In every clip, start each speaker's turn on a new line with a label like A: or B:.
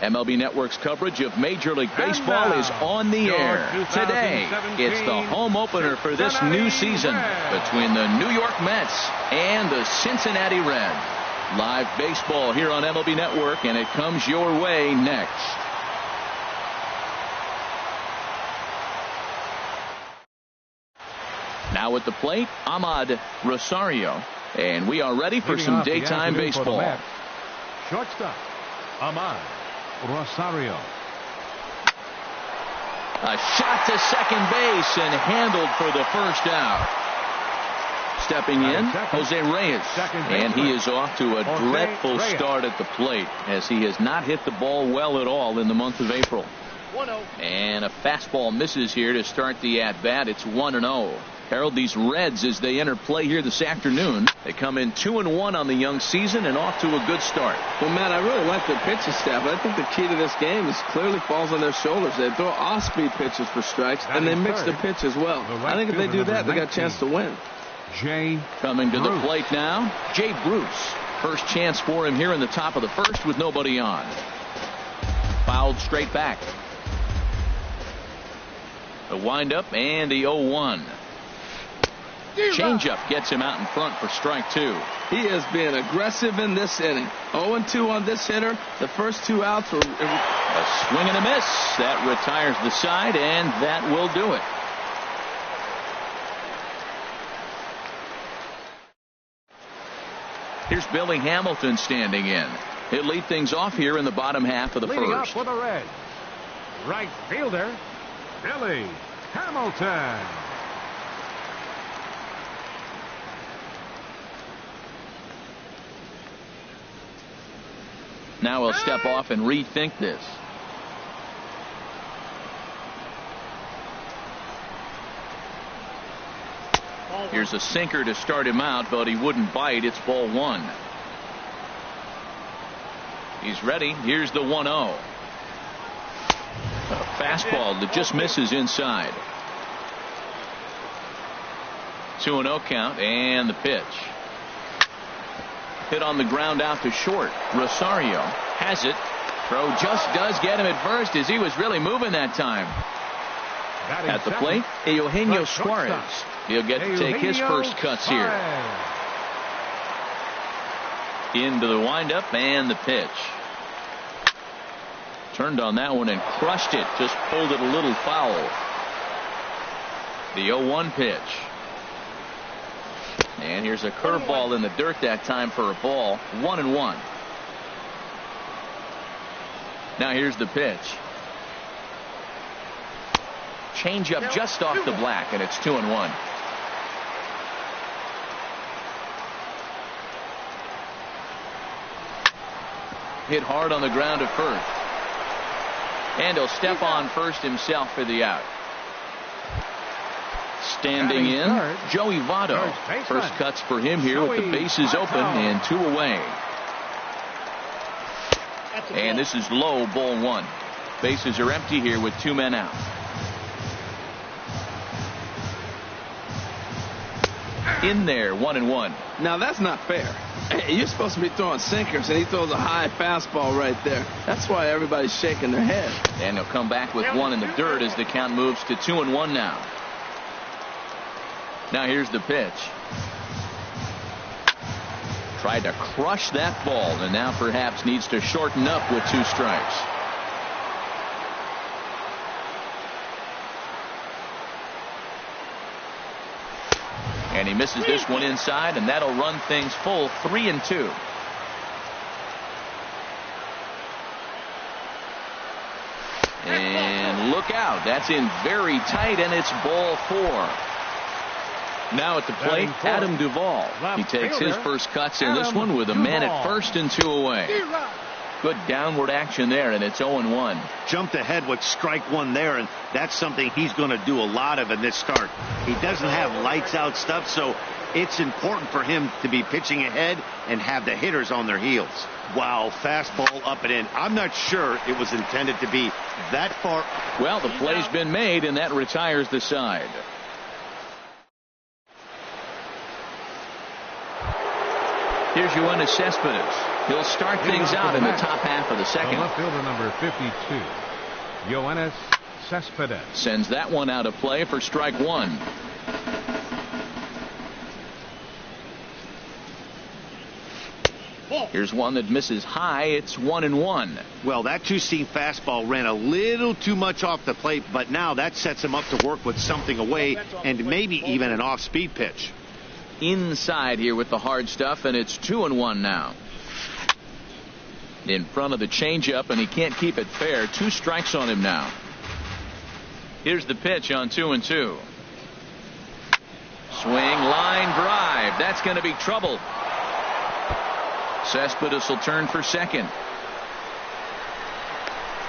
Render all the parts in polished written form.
A: MLB Network's coverage of Major League Baseball is on the air. Today, it's the home opener for this new season between the New York Mets and the Cincinnati Reds. Live baseball here on MLB Network, and it comes your way next. Now at the plate, Ahmad Rosario, and we are ready for some daytime baseball.
B: Shortstop, Ahmad Rosario.
A: A shot to second base and handled for the first out. Stepping in, Jose Reyes, and he is off to a dreadful start at the plate as he has not hit the ball well at all in the month of April. And a fastball misses here to start the at-bat. It's 1-0. Harold, these Reds, as they enter play here this afternoon, they come in 2-1 on the young season and off to a good start.
C: Well, Matt, I really like their pitching staff, but I think the key to this game is clearly falls on their shoulders. They throw off-speed pitches for strikes, and they mix the pitch as well. I think if they do that, they got a chance to win.
A: Coming to the plate now, Jay Bruce. First chance for him here in the top of the first with nobody on. Fouled straight back. The windup and the 0-1. Changeup gets him out in front for strike two.
C: He is being aggressive in this inning. 0-2 on this hitter. The first two outs were
A: a swing and a miss. That retires the side, and that will do it. Here's Billy Hamilton standing in. He'll lead things off here in the bottom half of the
B: Leading
A: first.
B: Up for the Reds, right fielder Billy Hamilton.
A: Now he'll step off and rethink this. Here's a sinker to start him out, but he wouldn't bite. It's ball one. He's ready. Here's the 1-0. A fastball that just misses inside. 2-0 count, and the pitch. Hit on the ground out to short. Rosario has it. Throw just does get him at first as he was really moving that time. At the plate, Eugenio Suarez. He'll get to take his first cuts here. Into the windup and the pitch. Turned on that one and crushed it. Just pulled it a little foul. The 0-1 pitch. And here's a curveball in the dirt that time for a ball. 1-1. Now here's the pitch. Changeup just off the black, and it's 2-1. Hit hard on the ground at first. And he'll step on first himself for the out. Standing in, Joey Votto. First cuts for him here with the bases open and two away. And this is low, ball one. Bases are empty here with two men out. In there, 1-1.
C: Now that's not fair. You're supposed to be throwing sinkers, and he throws a high fastball right there. That's why everybody's shaking their head.
A: And he'll come back with one in the dirt as the count moves to 2-1 now. Now here's the pitch. Tried to crush that ball, and now perhaps needs to shorten up with two strikes. And he misses this one inside, and that'll run things full 3-2. And look out. That's in very tight, and it's ball four. Now at the plate, Adam Duvall. He takes his first cuts in this one with a man at first and two away. Good downward action there, and it's 0-1.
D: Jumped ahead with strike one there, and that's something he's going to do a lot of in this start. He doesn't have lights out stuff, so it's important for him to be pitching ahead and have the hitters on their heels. Wow, fastball up and in. I'm not sure it was intended to be that far.
A: Well, the play's been made, and that retires the side. Here's Yoenis Cespedes. He'll start things out in the top half of the second.
B: Left fielder number 52, Yoenis Cespedes.
A: Sends that one out of play for strike one. Here's one that misses high. It's 1-1.
D: Well, that two-seam fastball ran a little too much off the plate, but now that sets him up to work with something away and maybe even an off-speed pitch.
A: Inside here with the hard stuff, and it's 2-1 now. In front of the changeup, and he can't keep it fair. 2 strikes on him now. Here's the pitch on 2-2. Swing, line drive. That's going to be trouble. Cespedes will turn for second.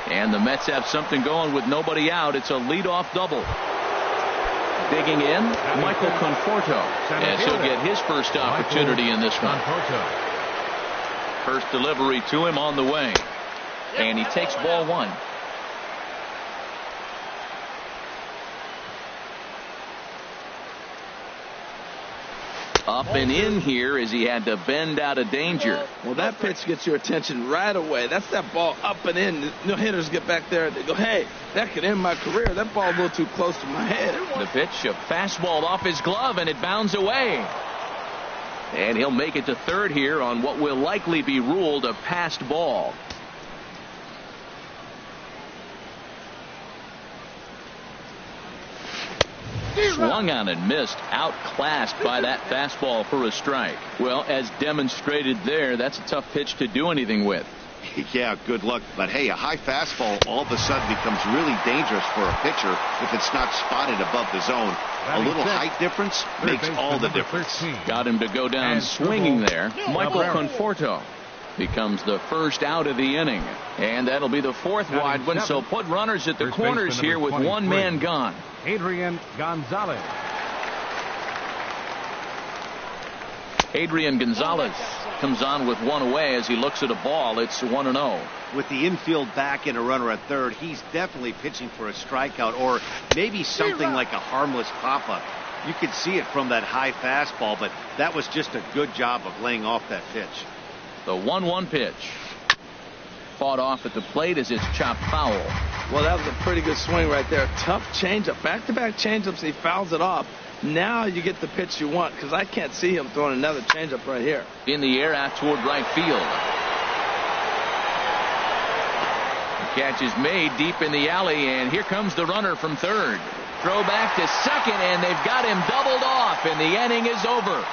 A: And the Mets have something going with nobody out. It's a leadoff double. Digging in, Michael Conforto, as he'll get his first opportunity in this one. First delivery to him on the way. And he takes ball one. Up and in here as he had to bend out of danger.
C: Well, that pitch gets your attention right away. That's that ball up and in. No hitters get back there and they go, hey, that could end my career. That ball a little too close to my head.
A: The pitch, a fastball off his glove, and it bounds away. And he'll make it to third here on what will likely be ruled a passed ball. Swung on and missed, outclassed by that fastball for a strike. Well, as demonstrated there, that's a tough pitch to do anything with.
D: Yeah, good luck. But hey, a high fastball all of a sudden becomes really dangerous for a pitcher if it's not spotted above the zone. A little height difference makes all the difference.
A: Got him to go down swinging there. Michael Conforto becomes the first out of the inning. And that'll be the 4th wide one, so put runners at the corners here with 1 man gone.
B: Adrian Gonzalez.
A: Adrian Gonzalez comes on with 1 away as he looks at a ball. It's 1-0.
D: With the infield back and a runner at third, he's definitely pitching for a strikeout or maybe something like a harmless pop-up. You could see it from that high fastball, but that was just a good job of laying off that pitch.
A: The 1-1 pitch. Fought off at the plate as it's chopped foul.
C: Well, that was a pretty good swing right there. Tough changeup. Back-to-back changeups. He fouls it off. Now you get the pitch you want, because I can't see him throwing another changeup right here.
A: In the air out toward right field. The catch is made deep in the alley, and here comes the runner from third. Throw back to second, and they've got him doubled off, and the inning is over.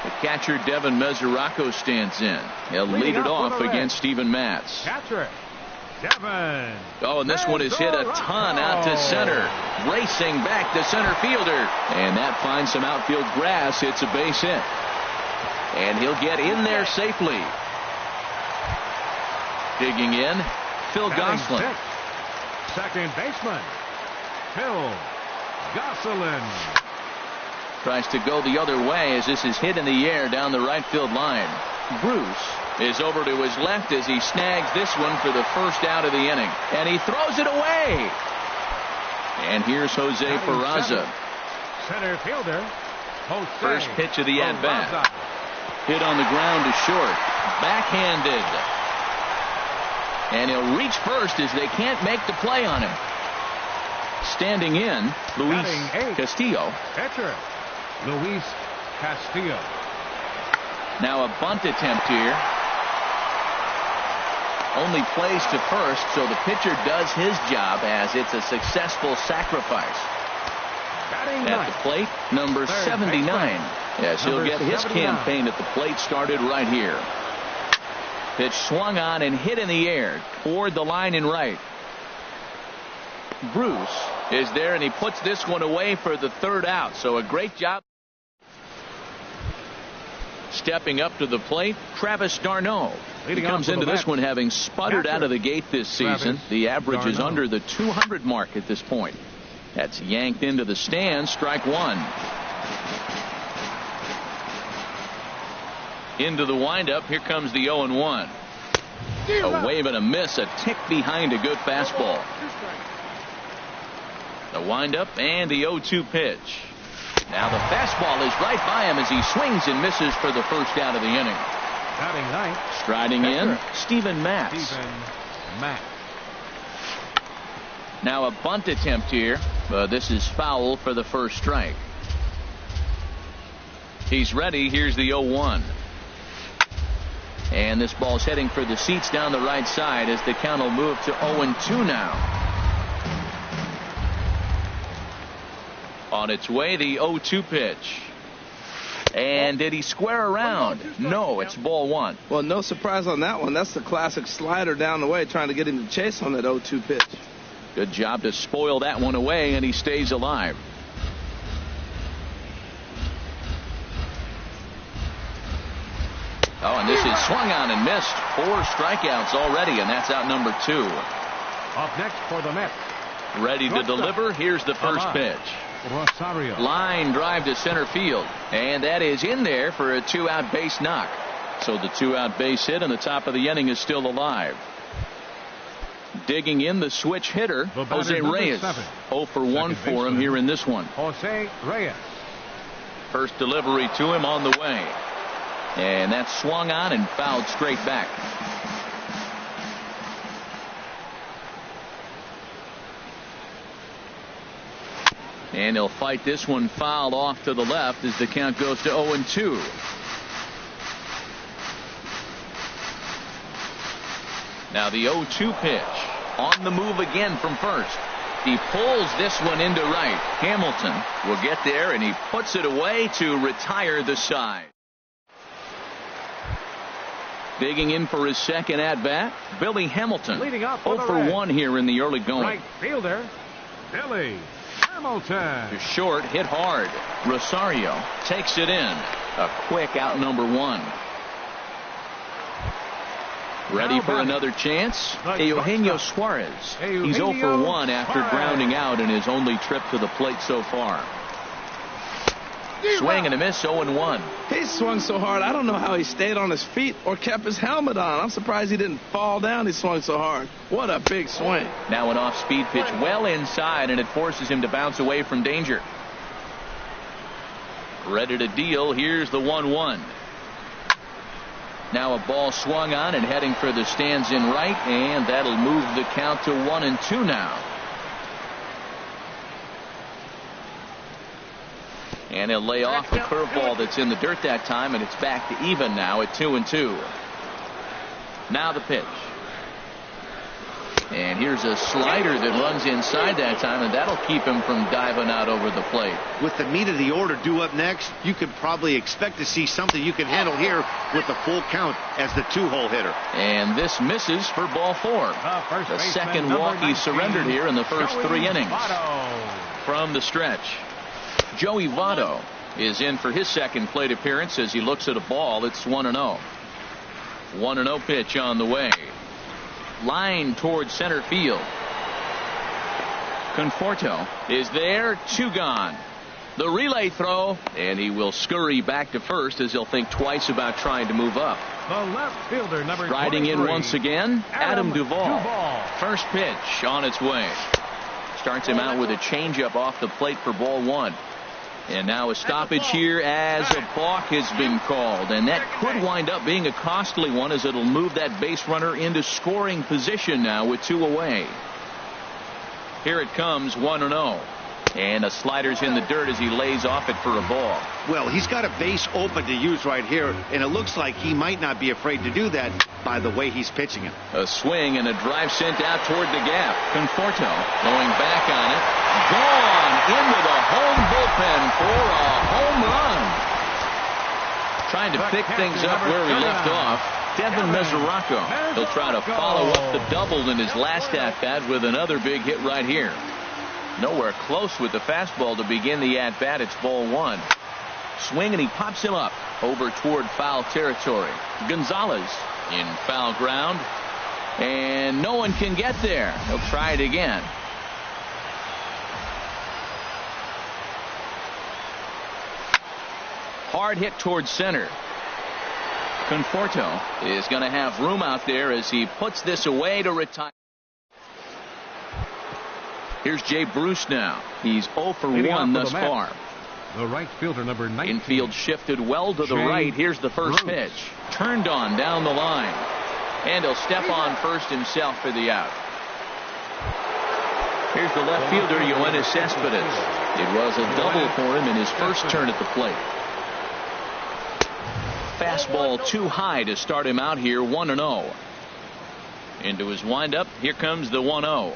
A: The catcher, Devin Mesoraco, stands in. He'll lead it off against Steven Matz.
B: Catcher, Devin.
A: Oh, and this one is hit a ton out to center. Racing back to center fielder. And that finds some outfield grass. It's a base hit. And he'll get in there safely. Digging in, Phil Gosselin.
B: Second baseman, Phil Gosselin.
A: Tries to go the other way as this is hit in the air down the right field line. Bruce is over to his left as he snags this one for the first out of the inning. And he throws it away. And here's Jose Peraza.
B: Center fielder, Jose.
A: First pitch of the at-bat. Hit on the ground to short. Backhanded. And he'll reach first as they can't make the play on him. Standing in, Luis Castillo.
B: Catcher, Luis Castillo.
A: Now a bunt attempt here. Only plays to first, so the pitcher does his job as it's a successful sacrifice. At the plate, number 79. Yes, he'll get his campaign at the plate started right here. Pitch swung on and hit in the air toward the line and right. Bruce is there, and he puts this one away for the third out. So a great job. Stepping up to the plate, Travis d'Arnaud. He comes into this one having sputtered out of the gate this season. The average is under the 200 mark at this point. That's yanked into the stand, strike one. Into the windup, here comes the 0-1. A wave and a miss, a tick behind a good fastball. The windup and the 0-2 pitch. Now the fastball is right by him as he swings and misses for the first out of the inning.
B: Batting ninth.
A: Striding in, Steven Matz. Now a bunt attempt here, but this is foul for the first strike. He's ready. Here's the 0-1. And this ball's heading for the seats down the right side as the count will move to 0-2 now. On its way, the 0-2 pitch. And did he square around? No, it's ball one.
C: Well, no surprise on that one. That's the classic slider down the way, trying to get him to chase on that 0-2 pitch.
A: Good job to spoil that one away, and he stays alive. Oh, and this is swung on and missed. 4 strikeouts already, and that's out number 2.
B: Up next for the Mets.
A: Ready to deliver. Here's the first pitch.
B: Rosario.
A: Line drive to center field, and that is in there for a 2-out base knock. So the 2-out base hit, and the top of the inning is still alive. Digging in the switch hitter, Jose Reyes. 0 for 1 for him here in this one.
B: Jose Reyes.
A: First delivery to him on the way. And that's swung on and fouled straight back. And he'll fight this one fouled off to the left as the count goes to 0-2. Now the 0-2 pitch. On the move again from first. He pulls this one into right. Hamilton will get there, and he puts it away to retire the side. Digging in for his second at-bat, Billy Hamilton. 0 for 1 here in the early going.
B: Right fielder, Billy Hamilton.
A: To short, hit hard. Rosario takes it in. A quick out number 1. Ready for another chance? Eugenio Suarez. He's 0 for 1 after grounding out in his only trip to the plate so far. Swing and a miss, 0-1.
C: He swung so hard, I don't know how he stayed on his feet or kept his helmet on. I'm surprised he didn't fall down. He swung so hard. What a big swing.
A: Now an off-speed pitch well inside, and it forces him to bounce away from danger. Ready to deal. Here's the 1-1. Now a ball swung on and heading for the stands in right, and that'll move the count to 1-2 now. And he'll lay off a curveball that's in the dirt that time, and it's back to even now at 2-2. Now the pitch. And here's a slider that runs inside that time, and that'll keep him from diving out over the plate.
D: With the meat of the order due up next, you could probably expect to see something you can handle here with the full count as the 2-hole hitter.
A: And this misses for ball 4. The second walk he surrendered here in the first 3 innings. From the stretch, Joey Votto is in for his second plate appearance as he looks at a ball. It's 1-0. 1-0 pitch on the way. Line towards center field. Conforto is there. 2 gone. The relay throw, and he will scurry back to first as he'll think twice about trying to move up.
B: The left fielder, number
A: Riding in once again, Adam Duvall. First pitch on its way. Starts him out with a changeup off the plate for ball 1. And now a stoppage here as a balk has been called. And that could wind up being a costly one as it'll move that base runner into scoring position now with 2 away. Here it comes, 1-0. And a slider's in the dirt as he lays off it for a ball.
D: Well, he's got a base open to use right here, and it looks like he might not be afraid to do that by the way he's pitching it.
A: A swing and a drive sent out toward the gap. Conforto going back on it. Gone into the home bullpen for a home run. Trying to pick things up where we left off. Devin Mesoraco. He'll try to follow up the double in his last at-bat with another big hit right here. Nowhere close with the fastball to begin the at-bat. It's ball 1. Swing, and he pops him up over toward foul territory. Gonzalez in foul ground, and no one can get there. He'll try it again. Hard hit towards center. Conforto is going to have room out there as he puts this away to retire. Here's Jay Bruce now. He's 0 for 1 thus far.
B: The right fielder, number 19.
A: Infield shifted well to the right. Here's the first pitch. Turned on down the line. And he'll step on first himself for the out. Here's the left fielder, Yoenis Cespedes. It was a double for him in his first turn at the plate. Fastball too high to start him out here, 1-0. Into his windup, here comes the 1-0.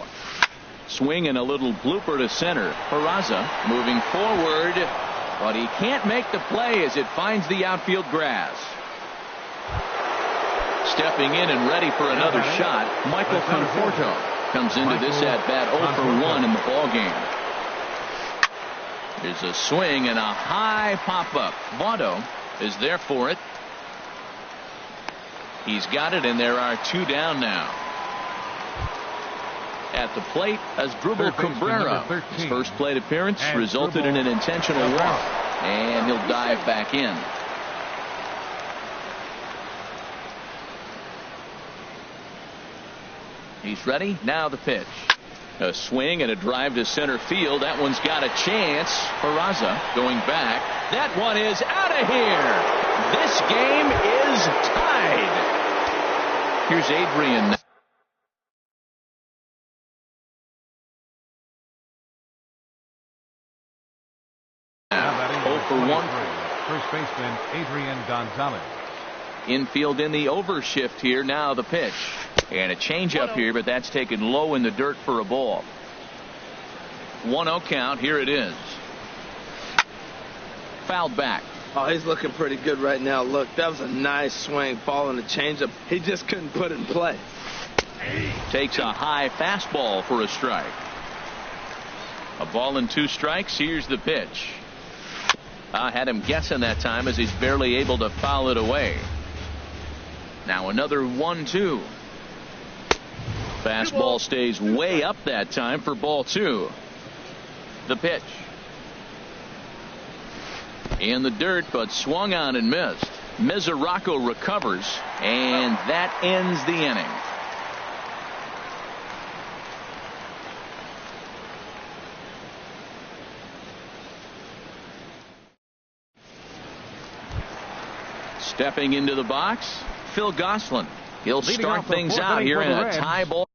A: Swing and a little blooper to center. Peraza moving forward, but he can't make the play as it finds the outfield grass. Stepping in and ready for another shot, Michael Conforto comes into this at-bat 0 for 1 in the ballgame. There's a swing and a high pop-up. Votto is there for it. He's got it, and there are 2 down now. At the plate, Asdrubal Cabrera. His first plate appearance resulted in an intentional walk, and he'll dive back in. He's ready. Now the pitch. A swing and a drive to center field. That one's got a chance. Peraza going back. That one is out of here. This game is tied. Here's Adrian. For 1.
B: First baseman Adrian Gonzalez.
A: Infield in the overshift here. Now the pitch. And a changeup here, but that's taken low in the dirt for a ball. 1-0 count. Here it is. Fouled back.
C: Oh, he's looking pretty good right now. Look, that was a nice swing, ball and a changeup. He just couldn't put it in play.
A: Takes a high fastball for a strike. A ball and 2 strikes. Here's the pitch. I had him guessing that time as he's barely able to foul it away. Now another 1-2. Fastball stays way up that time for ball 2. The pitch. In the dirt, but swung on and missed. Mesoraco recovers, and that ends the inning. Stepping into the box, Phil Gosselin. He'll start things out here in a tie ball.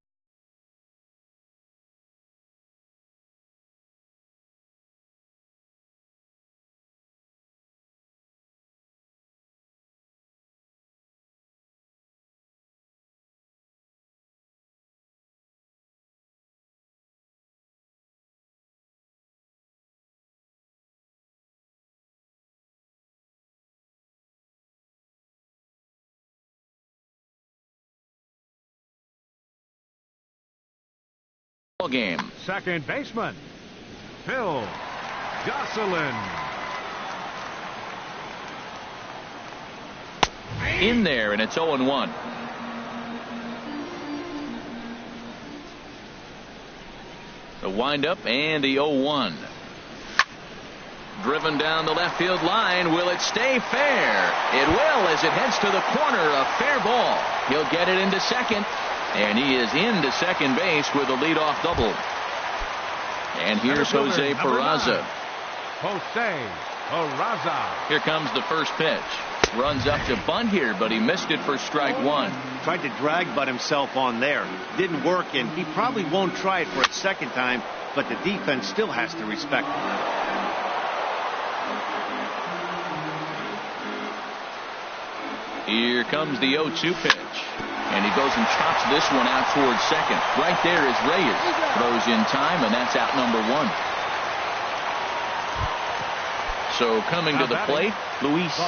A: Game.
B: Second baseman Phil Gosselin.
A: In there, and it's 0-1. The windup and the 0-1. Driven down the left field line. Will it stay fair? It will, as it heads to the corner. A fair ball. He'll get it into second. And he is into second base with a leadoff double. And here's Jose Peraza.
B: Jose Peraza.
A: Here comes the first pitch. Runs up to bunt here, but he missed it for strike 1.
D: Tried to drag butt himself on there. Didn't work, and he probably won't try it for a second time, but the defense still has to respect him.
A: Here comes the 0-2 pitch. And he goes and chops this one out towards second. Right there is Reyes. Throws in time, and that's out number 1. So coming to the plate, Luis.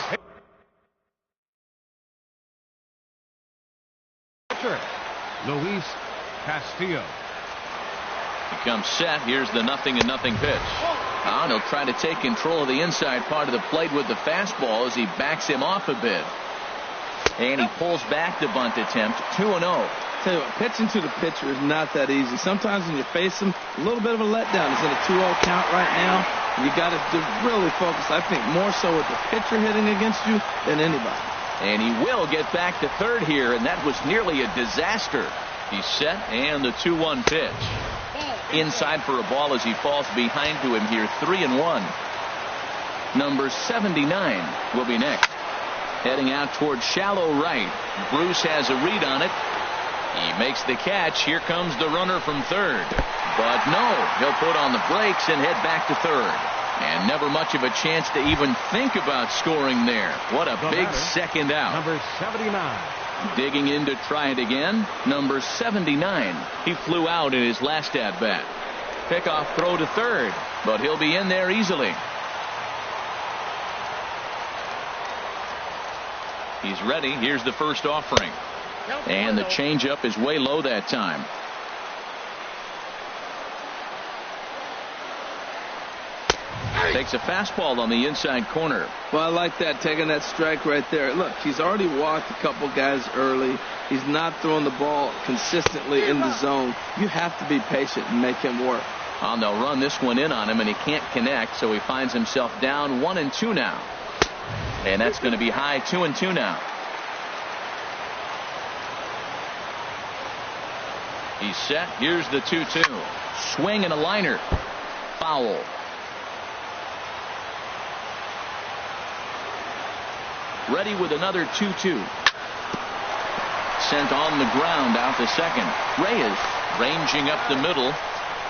B: Luis Castillo.
A: He comes set. Here's the 0-0 pitch. And he'll try to take control of the inside part of the plate with the fastball as he backs him off a bit. And he pulls back the bunt attempt. 2-0.
C: Tell you what, pitching to the pitcher is not that easy. Sometimes when you face him, a little bit of a letdown. He's in a 2-0 count right now. You got to really focus, I think, more so with the pitcher hitting against you than anybody.
A: And he will get back to third here, and that was nearly a disaster. He's set, and the 2-1 pitch. Inside for a ball as he falls behind to him here, 3-1. Number 79 will be next. Heading out towards shallow right. Bruce has a read on it. He makes the catch. Here comes the runner from third. But no, he'll put on the brakes and head back to third. And never much of a chance to even think about scoring there. What a big second out.
B: Number 79.
A: Digging in to try it again. Number 79. He flew out in his last at-bat. Pickoff throw to third, but he'll be in there easily. He's ready. Here's the first offering. And the changeup is way low that time. Takes a fastball on the inside corner.
C: Well, I like that, taking that strike right there. Look, he's already walked a couple guys early. He's not throwing the ball consistently in the zone. You have to be patient and make him work.
A: They'll run this one in on him, and he can't connect, so he finds himself down 1-2 now. And that's going to be high, 2-2 now. He's set. Here's the 2-2. Swing and a liner. Foul. Ready with another 2-2. Sent on the ground out to second. Reyes ranging up the middle.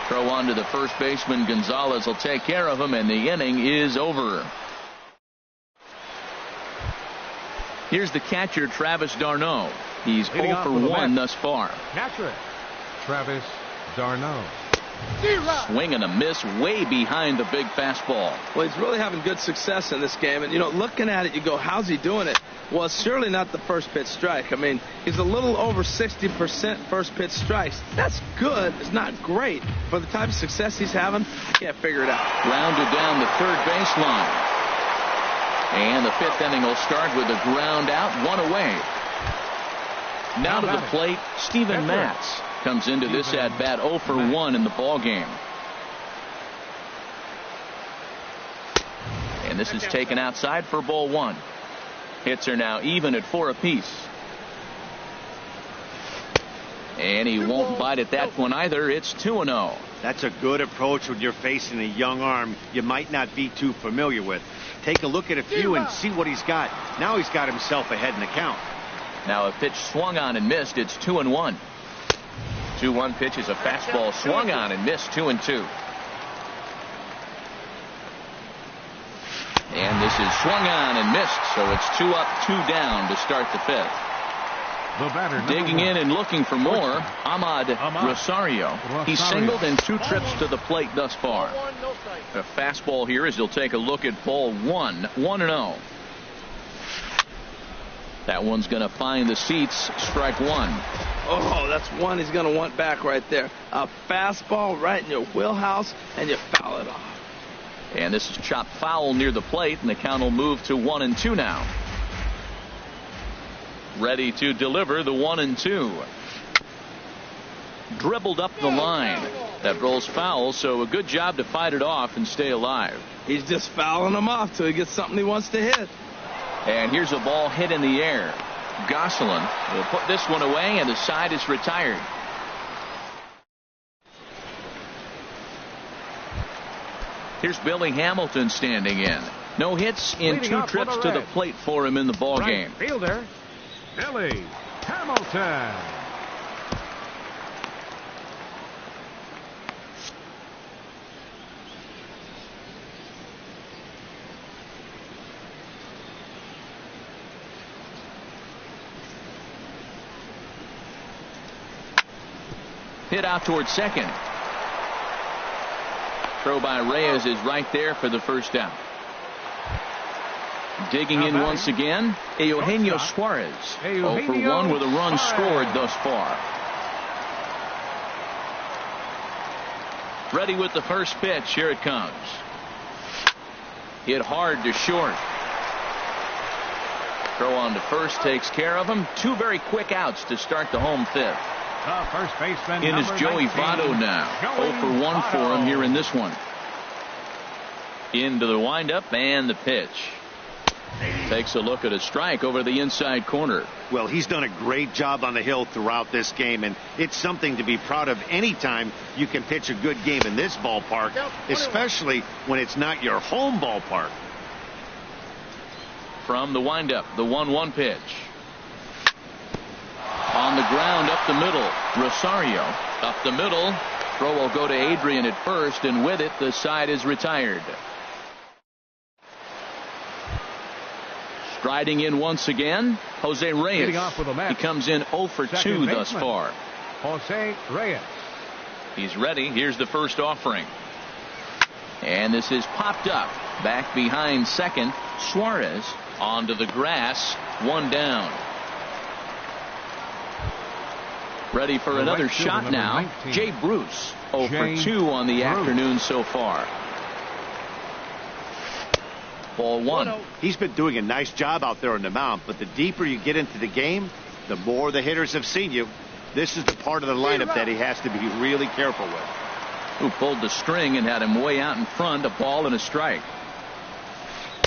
A: Throw on to the first baseman. Gonzalez will take care of him, and the inning is over. Here's the catcher, Travis d'Arnaud. He's 0 for 1 thus far.
B: Catcher, Travis d'Arnaud.
A: Swing and a miss way behind the big fastball.
C: Well, he's really having good success in this game. And, you know, looking at it, you go, how's he doing it? Well, it's surely not the first pitch strike. I mean, he's a little over 60% first pitch strikes. That's good. It's not great. For the type of success he's having, I can't figure it out.
A: Rounded down the third baseline. And the fifth inning will start with a ground out, one away. Now to the plate, Steven Matz comes into this at bat 0 for 1 in the ball game. And this is taken outside for ball 1. Hits are now even at 4 apiece. And he won't bite at that one either. It's 2-0.
D: That's a good approach when you're facing a young arm you might not be too familiar with. Take a look at a few and see what he's got. Now he's got himself ahead in the count.
A: Now a pitch swung on and missed. It's 2-1. 2-1 pitch is a fastball swung on and missed. 2-2. And this is swung on and missed. So it's 2 up, 2 down to start the fifth.
B: The batter,
A: digging in and looking for more, Ahmad Rosario. He's singled in 2 trips to the plate thus far. A fastball here as he'll take a look at ball 1. 1-0. That one's going to find the seats. Strike 1.
C: Oh, that's one he's going to want back right there. A fastball right in your wheelhouse, and you foul it off.
A: And this is chopped foul near the plate, and the count will move to 1-2 now. Ready to deliver the 1-2. Dribbled up the line. That rolls foul, so a good job to fight it off and stay alive.
C: He's just fouling them off till he gets something he wants to hit.
A: And here's a ball hit in the air. Gosselin will put this one away, and the side is retired. Here's Billy Hamilton standing in. No hits in 2 trips to the plate for him in the ball game.
B: Fielder, Billy Hamilton.
A: Hit out towards second. Throw by Reyes is right there for the first down. Digging in once again, Eugenio Suarez. 0 for 1 with a run scored thus far. Ready with the first pitch. Here it comes. Hit hard to short. Throw on to first takes care of him. 2 very quick outs to start the home fifth.
B: First baseman
A: in is Joey Votto now. 0 for 1 for him here in this one. Into the windup and the pitch. Takes a look at a strike over the inside corner.
D: Well, he's done a great job on the hill throughout this game, and it's something to be proud of anytime you can pitch a good game in this ballpark, especially when it's not your home ballpark.
A: from the windup. The 1-1 pitch. On the ground up the middle. Rosario up the middle. Throw will go to Adrian at first, and with it the side is retired. Striding in once again, Jose Reyes. He comes in 0 for 2 thus far.
B: Jose Reyes.
A: He's ready. Here's the first offering. And this is popped up. Back behind second. Suarez onto the grass. 1 down. Ready for another shot now.
B: 19.
A: Jay Bruce. 0 for 2 on the afternoon so far. Ball 1.
D: He's been doing a nice job out there on the mound, but the deeper you get into the game, the more the hitters have seen you. This is the part of the lineup that he has to be really careful with.
A: Who pulled the string and had him way out in front. A ball and a strike.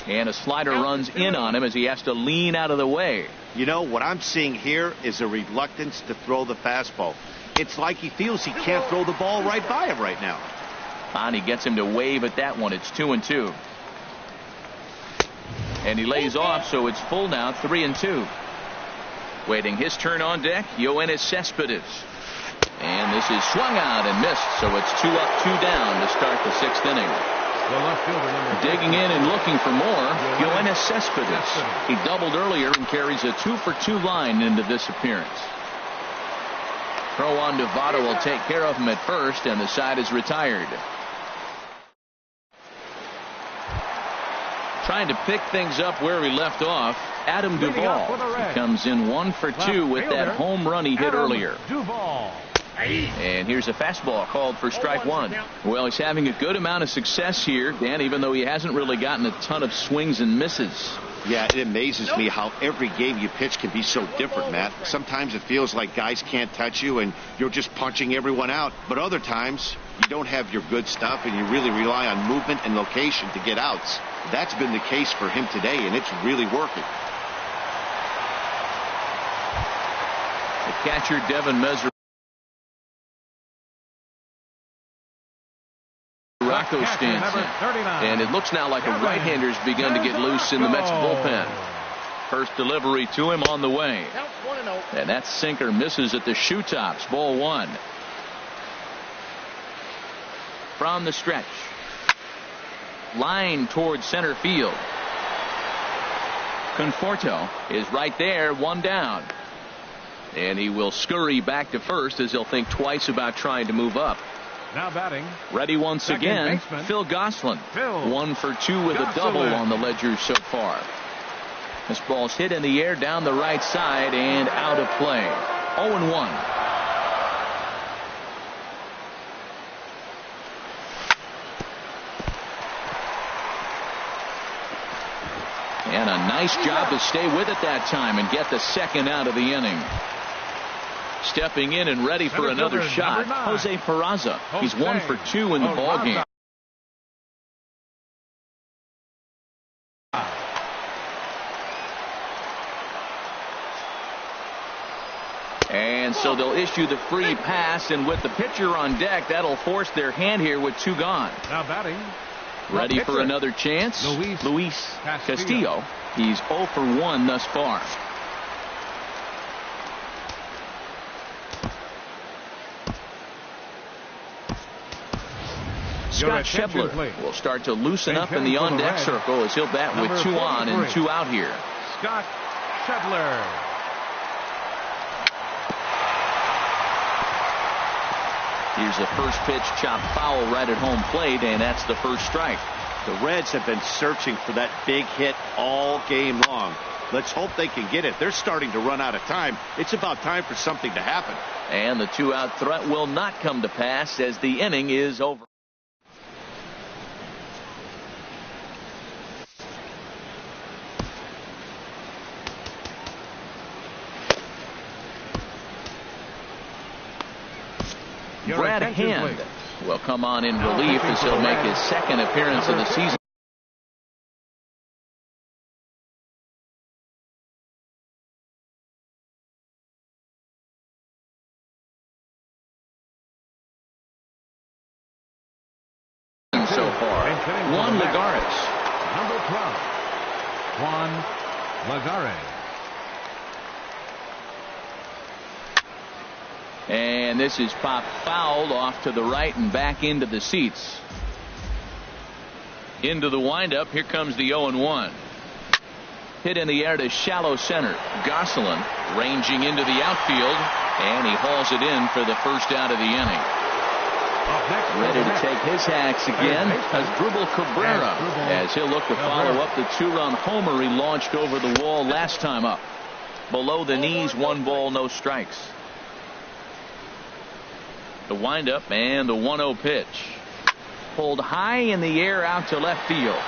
A: And a slider runs in on him as he has to lean out of the way.
D: You know, what I'm seeing here is a reluctance to throw the fastball. It's like he feels he can't throw the ball right by him right now.
A: And he gets him to wave at that one. It's 2-2. And he lays off, so it's full now, 3-2. Waiting his turn on deck, Yoenis Cespedes. And this is swung out and missed, so it's 2 up, 2 down to start the 6th inning. Digging in and looking for more, Yoenis Cespedes. He doubled earlier and carries a 2 for 2 line into this appearance. Throw on to Votto will take care of him at first, and the side is retired. Trying to pick things up where he left off, Adam Duvall. He comes in 1 for 2 with that home run he hit earlier. And here's a fastball called for strike 1. Well, he's having a good amount of success here, Dan, even though he hasn't really gotten a ton of swings and misses.
D: Yeah, it amazes me how every game you pitch can be so different, Matt. Sometimes it feels like guys can't touch you and you're just punching everyone out. But other times you don't have your good stuff and you really rely on movement and location to get outs. That's been the case for him today, and it's really working.
A: The catcher, Devin Mesoraco, stands in. And it looks now like a right-hander's begun to get loose in the Mets bullpen. First delivery to him on the way. And that sinker misses at the shoe tops. Ball 1. From the stretch. Line towards center field. Conforto is right there, 1 down. And he will scurry back to first as he'll think twice about trying to move up.
B: Now batting.
A: Ready once again,
B: baseman,
A: Phil Gosselin. 1 for 2 with a double on the ledger so far. This ball's hit in the air down the right side and out of play. 0-1. And a nice job to stay with it that time and get the second out of the inning. Stepping in and ready for another shot, Jose Peraza. He's 1 for 2 in the ballgame. And so they'll issue the free pass, and with the pitcher on deck, that'll force their hand here with 2 gone.
B: Now batting.
A: Ready for another chance, Luis Castillo. He's 0 for 1 thus far. Scott Schebler will start to loosen up in the on-deck circle as he'll bat with 2 on and 2 out here.
B: Scott Schebler.
A: Here's the first pitch, chopped foul right at home plate, and that's the first strike.
D: The Reds have been searching for that big hit all game long. Let's hope they can get it. They're starting to run out of time. It's about time for something to happen.
A: And the 2-out threat will not come to pass as the inning is over. Brad Hand will come on in relief as he'll make his second appearance of the season. So far, Juan Lagares.
B: Number 12, Juan Lazare.
A: And this is popped fouled off to the right and back into the seats. Into the windup. Here comes the 0-1. Hit in the air to shallow center. Gosselin ranging into the outfield, and he hauls it in for the first out of the inning. Ready to take his hacks again as Asdrubal Cabrera, as he'll look to follow up the 2-run homer he launched over the wall last time up. Below the knees, 1 ball, no strikes. The windup and the 1-0 pitch. Pulled high in the air out to left field.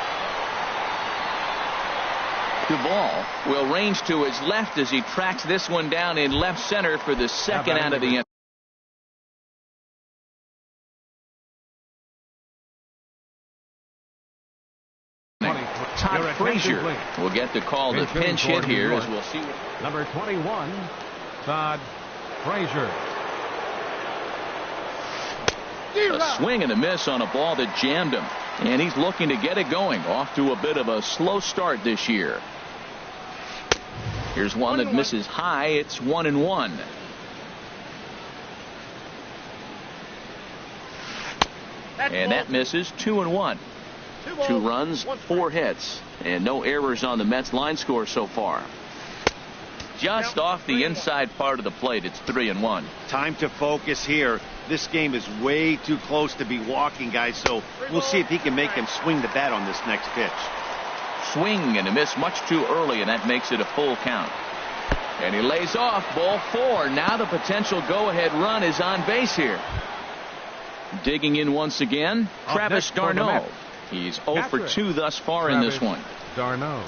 A: Duvall will range to his left as he tracks this one down in left center for the second out of the inning. Todd Frazier will get to call the pinch hit here, as we'll see.
B: Number 21, Todd Frazier.
A: A swing and a miss on a ball that jammed him, and he's looking to get it going. Off to a bit of a slow start this year. Here's one that misses high. It's 1-1. And that misses. 2-1. 2 runs, 4 hits, and no errors on the Mets line score so far. Just off the inside part of the plate. It's 3-1.
D: Time to focus here. This game is way too close to be walking, guys, so we'll see if he can make him swing the bat on this next pitch.
A: Swing and a miss much too early, and that makes it a full count. And he lays off. Ball 4. Now the potential go-ahead run is on base here. Digging in once again, Travis d'Arnaud. He's 0 for 2 thus far in this one.
B: d'Arnaud.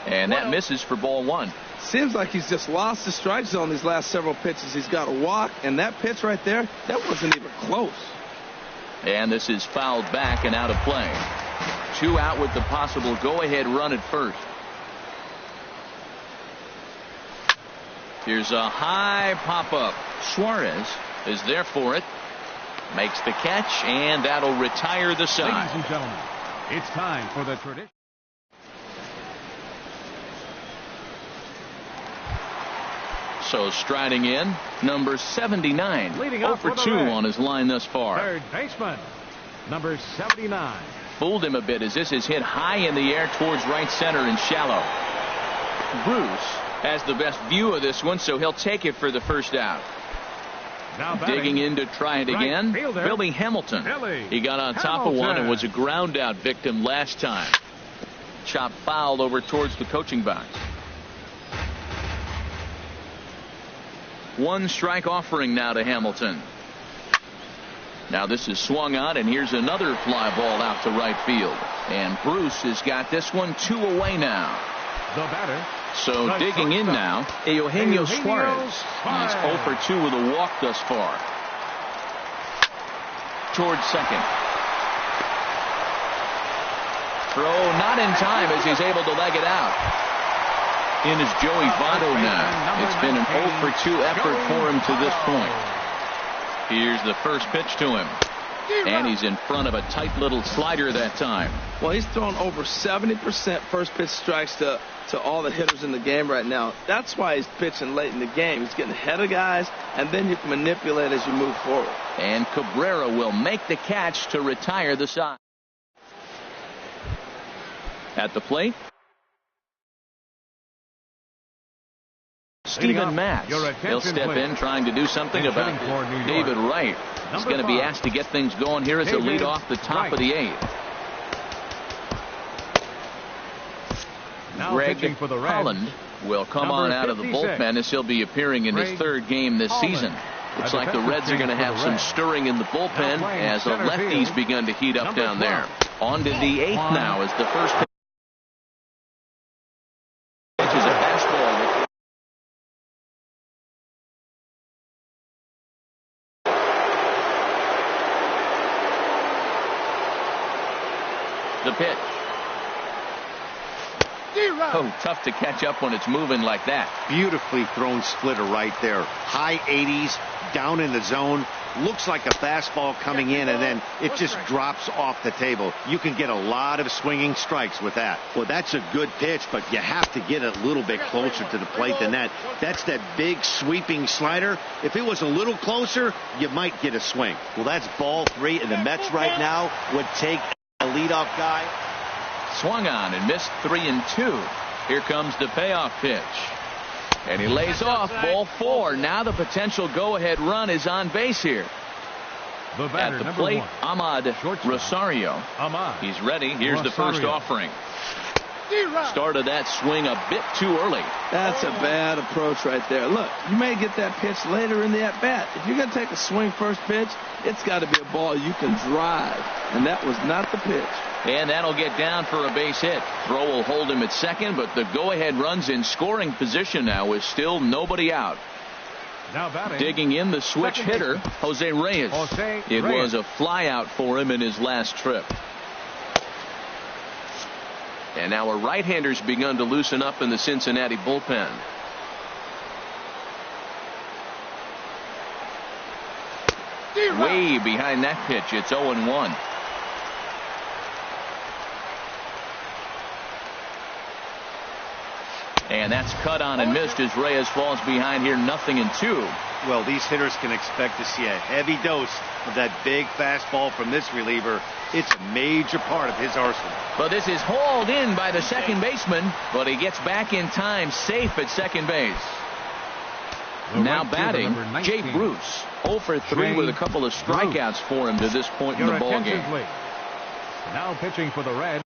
A: And that misses for ball 1.
C: Seems like he's just lost the strike zone these last several pitches. He's got a walk, and that pitch right there, that wasn't even close.
A: And this is fouled back and out of play. 2 out with the possible go-ahead run at first. Here's a high pop-up. Suarez is there for it. Makes the catch, and that'll retire the side.
B: Ladies and gentlemen, it's time for the tradition.
A: So striding in, number 79.
B: Leading
A: 0
B: up
A: for 2 on his line thus far.
B: Third baseman, number 79.
A: Fooled him a bit as this is hit high in the air towards right center and shallow. Bruce has the best view of this one, so he'll take it for the first out.
B: Now
A: digging in to try it again,
B: fielder,
A: Billy Hamilton. He got on top of one and was a ground out victim last time. Chop fouled over towards the coaching box. 1 strike offering now to Hamilton. Now this is swung on, and here's another fly ball out to right field. And Bruce has got this one 2 away now.
B: The batter.
A: So digging in now, Eugenio Suarez. He's 0 for 2 with a walk thus far. Towards second. Throw not in time as he's able to leg it out. In is Joey Votto now. It's been an 0 for 2 effort for him to this point. Here's the first pitch to him. And he's in front of a tight little slider that time.
C: Well, he's thrown over 70% first pitch strikes to all the hitters in the game right now. That's why he's pitching late in the game. He's getting ahead of guys, and then you can manipulate as you move forward.
A: And Cabrera will make the catch to retire the side. At the plate, Steven Matz. He'll step in trying to do something about David Wright. He's going to be asked to get things going here as a lead off the top of the 8th. Greg Holland will come on out of the bullpen as he'll be appearing in his 3rd game this season. Looks like the Reds are going to have some stirring in the bullpen as the lefties begun to heat up down there. On to the 8th now as the first pitch is a fastball. The pitch. Oh, tough to catch up when it's moving like that.
D: Beautifully thrown splitter right there. High 80s, down in the zone. looks like a fastball coming in, and then it just drops off the table. You can get a lot of swinging strikes with that. Well, that's a good pitch, but you have to get a little bit closer to the plate than that. That's that big sweeping slider. If it was a little closer, you might get a swing. Well, that's ball 3, and the Mets right now would take a leadoff guy.
A: Swung on and missed 3-2. Here comes the payoff pitch. And he lays off, ball 4. Now the potential go-ahead run is on base here. At the plate, Ahmad Rosario. He's ready. Here's the first offering. Started that swing a bit too early.
C: That's a bad approach right there. Look, you may get that pitch later in the at-bat. If you're going to take a swing first pitch, it's got to be a ball you can drive. And that was not the pitch.
A: And that'll get down for a base hit. Throw will hold him at second, but the go-ahead run's in scoring position now with still nobody out.
B: Now batting.
A: Digging in the switch hitter, Jose Reyes. It was a flyout for him in his last trip. And now a right-hander's begun to loosen up in the Cincinnati bullpen. Way behind that pitch. It's 0-1. And that's cut on and missed as Reyes falls behind here 0-2.
D: Well, these hitters can expect to see a heavy dose of that big fastball from this reliever. It's a major part of his arsenal.
A: But this is hauled in by the second baseman, but he gets back in time safe at second base. Now batting, Jay Bruce. 0 for 3 with a couple of strikeouts for him to this point in the ballgame.
B: Now pitching for the Reds.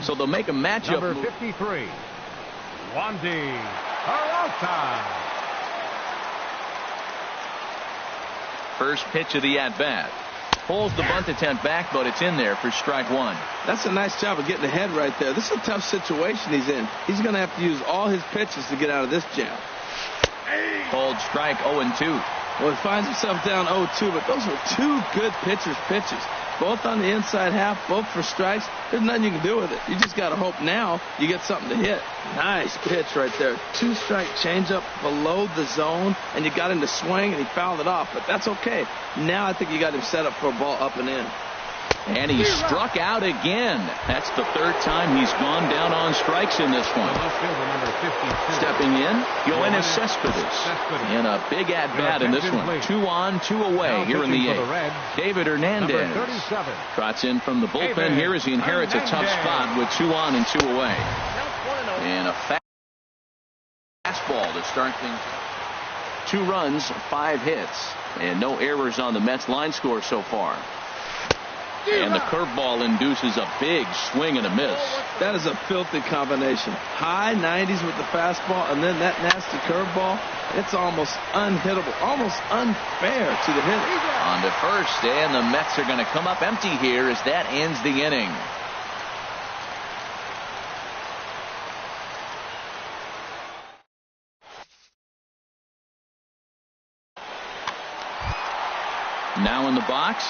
A: So they'll make a matchup.
B: Number 53, Wandy Peralta.
A: First pitch of the at-bat. Pulls the bunt attempt back, but it's in there for strike 1.
C: That's a nice job of getting ahead right there. This is a tough situation he's in. He's going to have to use all his pitches to get out of this jam.
A: Called strike 0-2.
C: Well, he finds himself down 0-2, but those are 2 good pitchers' pitches. Both on the inside half, both for strikes. There's nothing you can do with it. You just got to hope now you get something to hit. Nice pitch right there. 2-strike changeup below the zone, and you got him to swing, and he fouled it off. But that's okay. Now I think you got him set up for a ball up and in.
A: And he struck out again. That's the 3rd time he's gone down on strikes in this one. Stepping in, Yoenis Cespedes in a big at-bat in this one. 2 on, 2 away here in the 8th. David Hernandez trots in from the bullpen here as he inherits a tough spot with 2 on and 2 away. And a fastball to start things. 2 runs, 5 hits, and no errors on the Mets line score so far. And the curveball induces a big swing and a miss.
C: That is a filthy combination. High 90s with the fastball, and then that nasty curveball. It's almost unhittable, almost unfair to the hitter.
A: On to first, and the Mets are going to come up empty here as that ends the inning. Now in the box,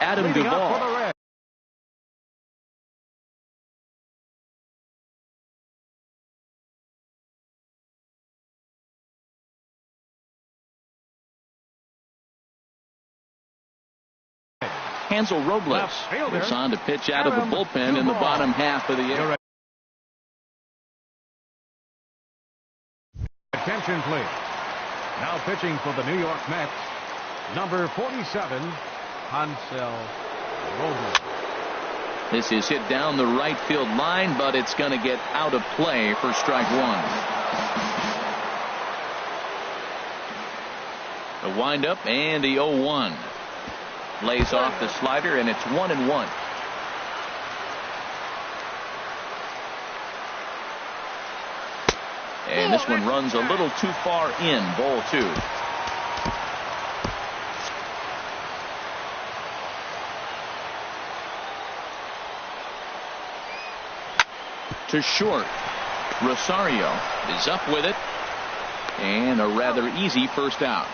A: Adam Duvall. Hansel Robles is on to pitch out of the bullpen in the bottom half of the 8th.
B: Attention, please. Now pitching for the New York Mets, number 47, Hansel Robles.
A: This is hit down the right field line, but it's going to get out of play for strike 1. The windup and the 0-1. Lays off the slider, and it's 1-1. And this one runs a little too far in, ball 2. To short. Rosario is up with it. And a rather easy first out.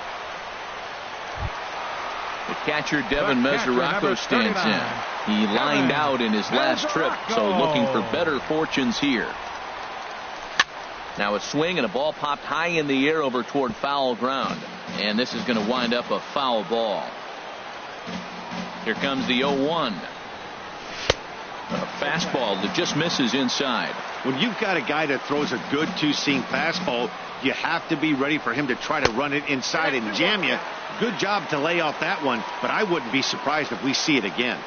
A: The catcher, Devin Mesoraco, stands in. He lined out in his last trip, so looking for better fortunes here. Now a swing and a ball popped high in the air over toward foul ground. And this is going to wind up a foul ball. Here comes the 0-1. A fastball that just misses inside.
D: When you've got a guy that throws a good two-seam fastball, you have to be ready for him to try to run it inside and jam you. Good job to lay off that one, but I wouldn't be surprised if we see it again.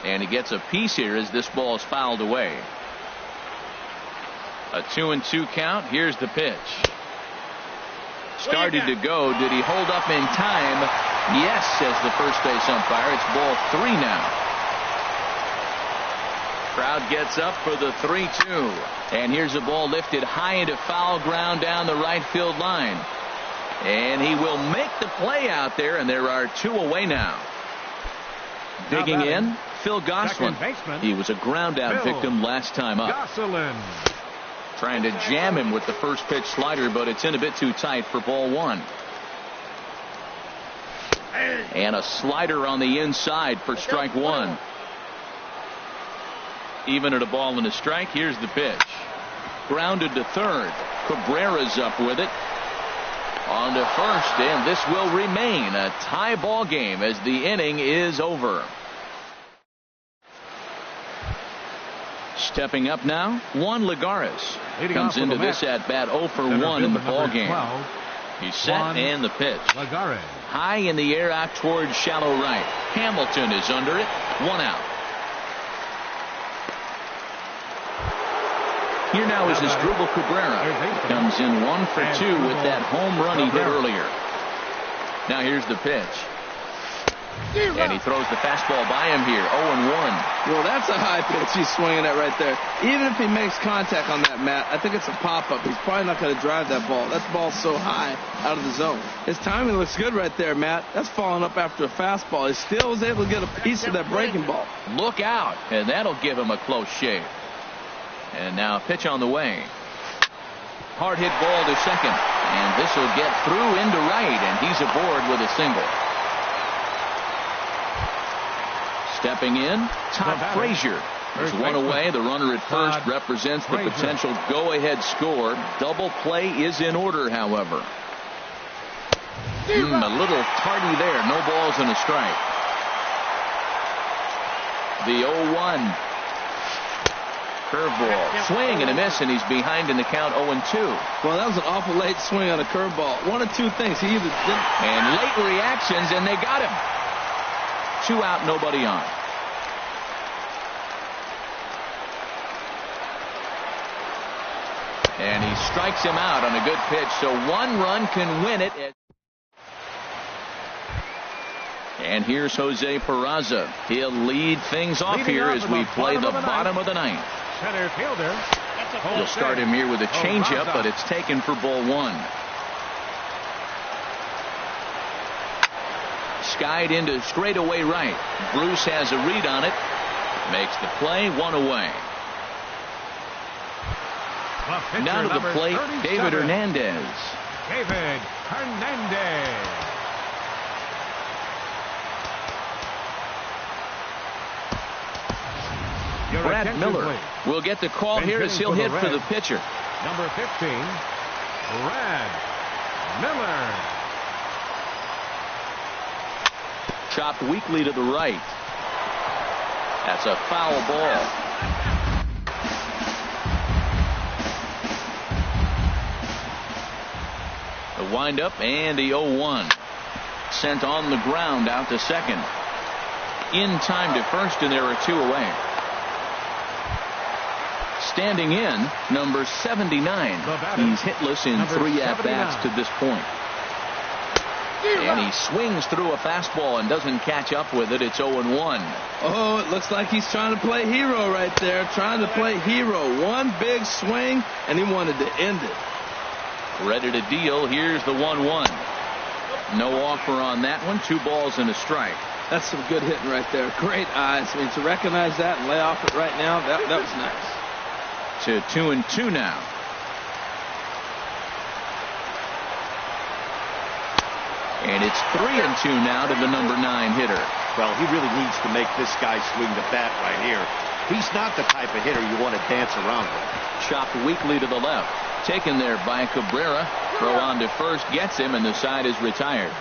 A: And he gets a piece here as this ball is fouled away. A 2-2 count. Here's the pitch. Started to go. Did he hold up in time? Yes, says the first base umpire. It's ball 3 now. Crowd gets up for the 3-2. And here's a ball lifted high into foul ground down the right field line. And he will make the play out there, and there are 2 away now. Digging in, Phil Gosselin. He was a ground out victim last time up.
B: Gosselin.
A: Trying to jam him with the first pitch slider, but it's in a bit too tight for ball 1. And a slider on the inside for strike 1. Even at a ball and a strike. Here's the pitch. Grounded to third. Cabrera's up with it. On to first, and this will remain a tie ball game as the inning is over. Stepping up now, Juan Lagares comes into this at bat 0 for 1 in the ball game. He's set and the pitch. High in the air out towards shallow right. Hamilton is under it. 1 out. Here now is Asdrubal Cabrera. Comes in 1 for 2 with that home run he hit earlier. Now here's the pitch. And he throws the fastball by him here. 0-1.
C: Well, that's a high pitch he's swinging at right there. Even if he makes contact on that, Matt, I think it's a pop-up. He's probably not going to drive that ball. That ball's so high out of the zone. His timing looks good right there, Matt. That's falling up after a fastball. He still was able to get a piece of that breaking ball.
A: Look out, and that'll give him a close shave. And now a pitch on the way. Hard hit ball to second. And this will get through into right, and he's aboard with a single. Stepping in, Todd Frazier. There's 1 away. The runner at first represents the potential go-ahead score. Double play is in order, however. A little tardy there. No balls and a strike. The 0-1. Curveball. Swing and a miss, and he's behind in the count 0-2.
C: Well, that was an awful late swing on a curveball. 1 of 2 things. He either didn't.
A: And late reactions, and they got him. 2 out, nobody on. And he strikes him out on a good pitch, so 1 run can win it. And here's Jose Peraza. He'll lead things off here as we play the bottom of the 9th.
B: Center fielder.
A: You'll start him here with a changeup, but it's taken for ball 1. Skied into straightaway right. Bruce has a read on it. Makes the play. 1 away. Now to the plate, David Hernandez.
B: David Hernandez.
A: Brad Miller will get the call here as he'll hit for the pitcher.
B: Number 15, Brad Miller.
A: Chopped weakly to the right. That's a foul ball. The windup and the 0-1. Sent on the ground out to second. In time to first, and there are 2 away. Standing in, number 79. He's hitless in 3 at-bats to this point. And he swings through a fastball and doesn't catch up with it. It's 0-1.
C: Oh, it looks like he's trying to play hero right there. Trying to play hero. 1 big swing, and he wanted to end it.
A: Ready to deal. Here's the 1-1. No offer on that one. 2 balls and a strike.
C: That's some good hitting right there. Great eyes. I mean, to recognize that and lay off it right now, that was nice.
A: To 2-2 now. And it's 3-2 now to the number 9 hitter.
D: Well, he really needs to make this guy swing the bat right here. He's not the type of hitter you want to dance around with.
A: Chopped weakly to the left. Taken there by Cabrera. Throw on to first gets him, and the side is retired.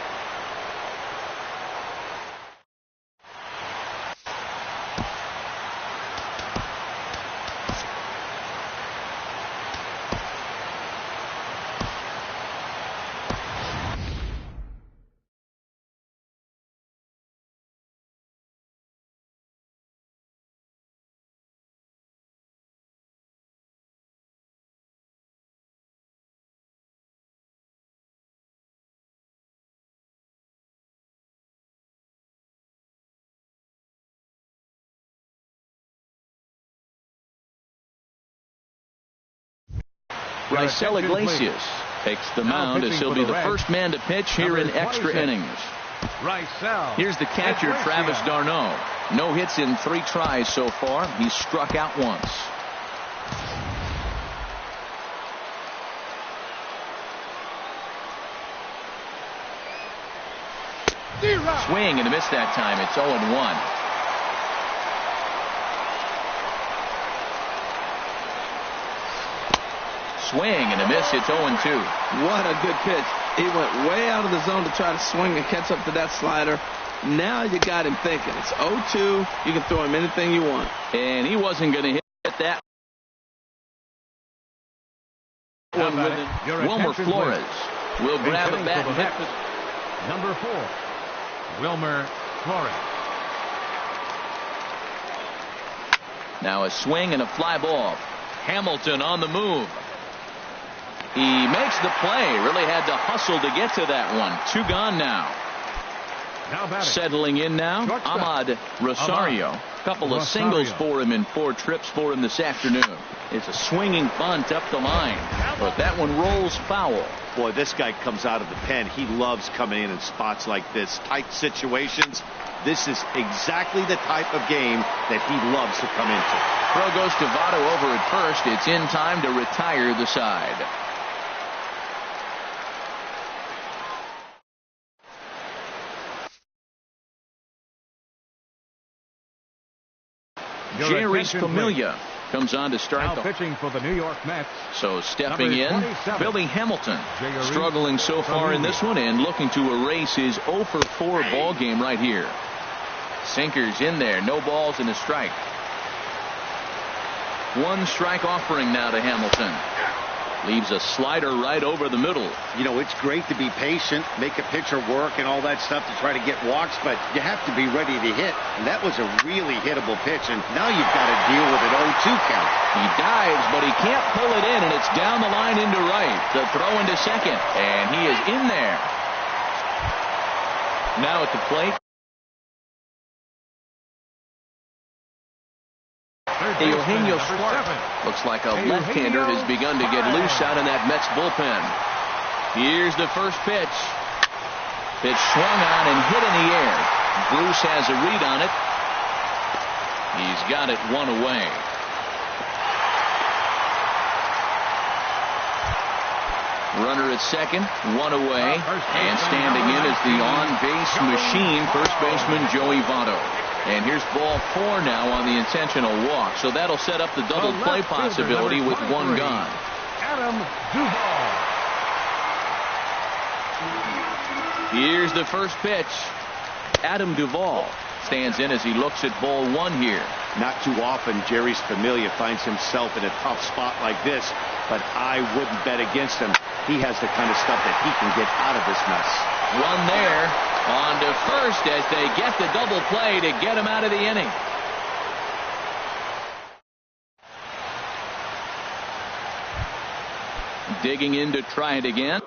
A: Raisel Iglesias takes the mound as he'll be the first man to pitch here in extra innings. Here's the catcher, Travis d'Arnaud. No hits in 3 tries so far. He's struck out once. Swing and a miss that time. It's 0-1. Swing and a miss. It's 0-2.
C: What a good pitch. He went way out of the zone to try to swing and catch up to that slider. Now you got him thinking. It's 0-2. You can throw him anything you want.
A: And he wasn't going to hit that. Wilmer Flores will grab a bat and hit.
B: Number 4, Wilmer Flores.
A: Now a swing and a fly ball. Hamilton on the move. He makes the play. Really had to hustle to get to that one. 2 gone now. Settling in now, Ahmad Rosario. A couple of singles for him in 4 trips for him this afternoon. It's a swinging bunt up the line, but that one rolls foul.
D: Boy, this guy comes out of the pen. He loves coming in spots like this. Tight situations. This is exactly the type of game that he loves to come into.
A: Throw goes to Votto over at first. It's in time to retire the side. Jerry Familia comes on to start the
B: pitching for the New York Mets.
A: So stepping in, Billy Hamilton, struggling so far in this one and looking to erase his 0-for-4 ball game right here. Sinkers in there, no balls and a strike. 1 strike offering now to Hamilton. Leaves a slider right over the middle.
D: You know, it's great to be patient, make a pitcher work and all that stuff to try to get walks, but you have to be ready to hit. And that was a really hittable pitch, and now you've got to deal with an 0-2 count.
A: He dives, but he can't pull it in, and it's down the line into right. The throw into second, and he is in there. Now at the plate, Eugenio Suarez. Looks like a left-hander has begun to get loose out in that Mets bullpen. Here's the first pitch. Pitch swung on and hit in the air. Bruce has a read on it. He's got it 1 away. Runner at second, 1 away. And standing in is the on-base machine, first baseman Joey Votto. And here's ball 4 now on the intentional walk. So that'll set up the double play possibility with 1 gone.
B: Adam Duvall.
A: Here's the first pitch. Adam Duvall stands in as he looks at ball 1 here.
D: Not too often Jerry's Familia finds himself in a tough spot like this, but I wouldn't bet against him. He has the kind of stuff that he can get out of this mess.
A: 1 there. On to first as they get the double play to get him out of the inning. Digging in to try it again.